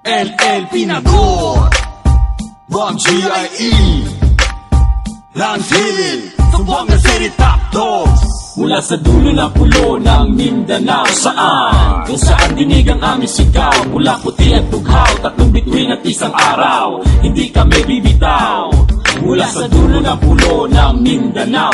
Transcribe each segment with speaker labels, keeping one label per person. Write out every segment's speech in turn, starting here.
Speaker 1: LL Pinagor Bang GIE Lance Hill Sumbong na City Top Dogs.
Speaker 2: Mula sa dulo ng pulo ng Mindanao, kung saan dinig ang aming sigaw, pula, puti at tughaw, tatlong bituin at isang araw, hindi kami bibitaw. Mula sa dulo ng pulo ng Mindanao,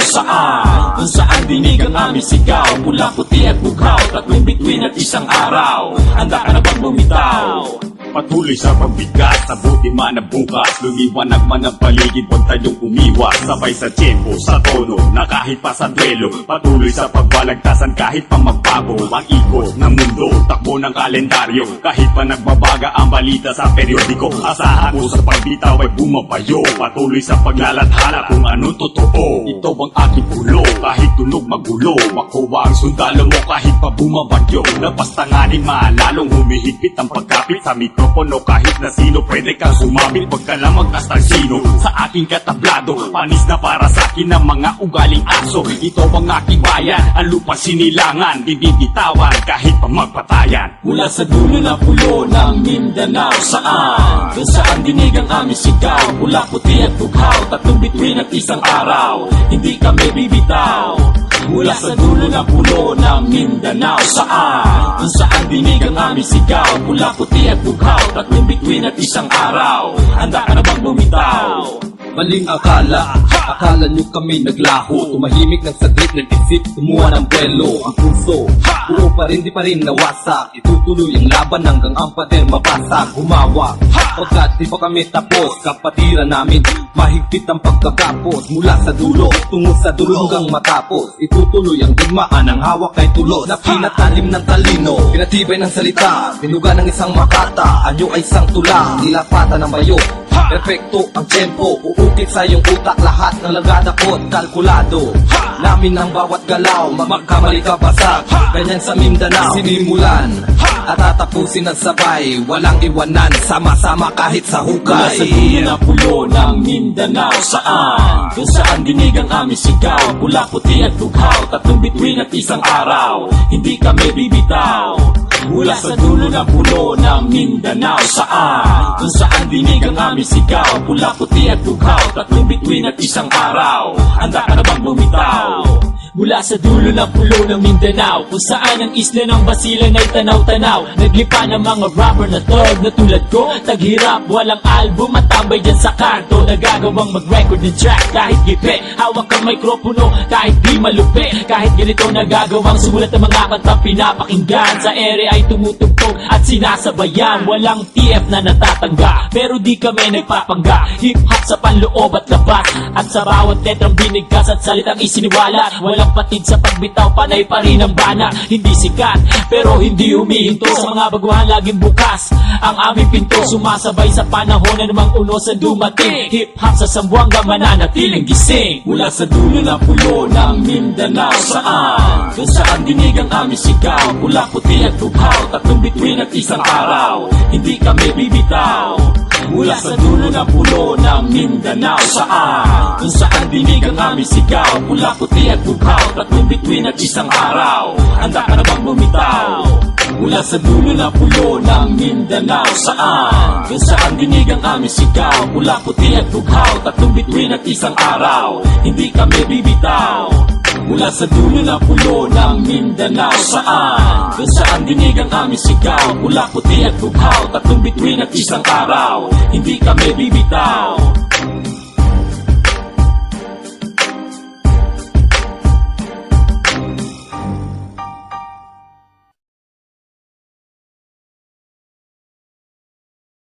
Speaker 2: kung saan dinig ang aming sigaw, pula, puti at tughaw, tatlong bituin at isang araw, handa ka na bang bumitaw?
Speaker 3: Patuloy sa pagbigas, sabuti man ang bukas. Lumiwanag man ang paligid, huwag tayong umiwas. Sabay sa tempo, sa tono, na kahit pa sa duelo. Patuloy sa pagbalagtasan kahit pa magbago ang ikot ng mundo, takbo ng kalendaryo. Kahit pa nagbabaga ang balita sa periodiko, asahan mo sa pagbitaw ay bumabayo. Patuloy sa paglalathala kung anong totoo. Ito ang aking pulo, kahit tunog magulo. Makuha ang sundalo mo kahit pa bumabagyo. Napastanganin maalalong humihigpit ang pagkapit sa mikropono. Kahit na sino pwede kang sumabit, wag ka lang magtasang sino. Sa aking katablado, panis na para sa akin ang mga ugaling aso. Ito ang aking bayan, ang lupa sinilangan, bibitawan kahit pa magpatayan.
Speaker 2: Mula sa dulo ng pulo ng Mindanao, kung saan dinig ang aming sigaw, pula, puti at tughaw, tatlong bituin at isang araw, hindi kami bibitaw. Mula sa dulo ng pulo ng Mindanao, kung saan dinig ang aming sigaw, pula, puti at tughaw, tatlong bituin at isang araw, handa ka na bang bumitaw?
Speaker 4: Maling akala, akala nyo kami naglaho. Tumahimik ng saglit, nag-isip, tumuha ng buwelo. Ang puso, puro pa rin, di pa rin nawasak. Itutuloy ang laban hanggang ang pader mabasag. Humawa, pagkat di pa kami tapos. Kapatiran namin, mahigpit ang pagkatapos. Mula sa dulo, tungo sa dulo hanggang matapos. Itutuloy ang digmaan, ang hawak ay tulos. Na pinatalim ng talino, pinatibay ng salita, binuga ng isang makata. Anyo ay isang tula, nilapatan ng bayo. Perfecto ang tempo, uukit sa iyong utak. Lahat ng lagadakot, kalkulado. Namin ang bawat galaw, magkamali ka basag. Ganyan sa Mindanao, sinimulan at tatapusin ng sabay. Walang iwanan, sama-sama kahit sa
Speaker 2: Mula sa
Speaker 4: hukay.
Speaker 2: dulo ng pulo ng Mindanao, kung saan dinig ang aming sigaw, pula, puti at tughaw, tatlong bituin at isang araw, hindi kami bibitaw. Mula sa dulo ng pulo ng Mindanao, kung saan dinig ang aming sigaw, pula, puti at tughaw, tatlong bituin at isang araw, handa ka na bang bumitaw? Mula sa dulo ng pulo ng Mindanao, kung saan ang isla ng Basilan ay tanaw-tanaw, naglipa ng mga rapper na thug na tulad ko, taghirap, walang album at tambay dyan sa kanto, nagagawang mag-record ng track kahit gipe, hawak ang mikropono kahit di malupi, kahit ganito nagagawang sumulat ng mga kanta pinapakinggan, sa ere ay tumutugtog at sinasabayan, walang TF na natatangga, pero di kami nagpapangga, hip-hop sa panloob at labas, at sa bawat letrang binigkas at salitang isiniwalat, walang patid sa pagbitaw, panay pa rin ang bana, hindi sikat, pero hindi humihinto, sa mga baguhan laging bukas, ang aming pinto, sumasabay sa panahon na namang unos sa dumating, hip-hop sa Zamboanga mananatiling gising. Mula sa dulo ng pulo ng Mindanao, kung saan dinig ang aming sigaw, pula, puti at tughaw, tatlong bituin at isang araw, hindi kami bibitaw. Mula sa dulo ng pulo ng Mindanao, kung saan dinig ang aming sigaw, pula, puti at tughaw, tatlong bituin at isang araw, handa ka na bang bumitaw? Mula sa dulo ng pulo ng Mindanao, kung saan dinig ang aming sigaw, pula, puti at tughaw, tatlong bituin at isang araw, hindi kami bibitaw. Mula sa dulo ng pulo ng Mindanao, kung saan dinig ang aming sigaw, pula, puti at tughaw, tatlong bituin at isang araw, hindi kami bibitaw.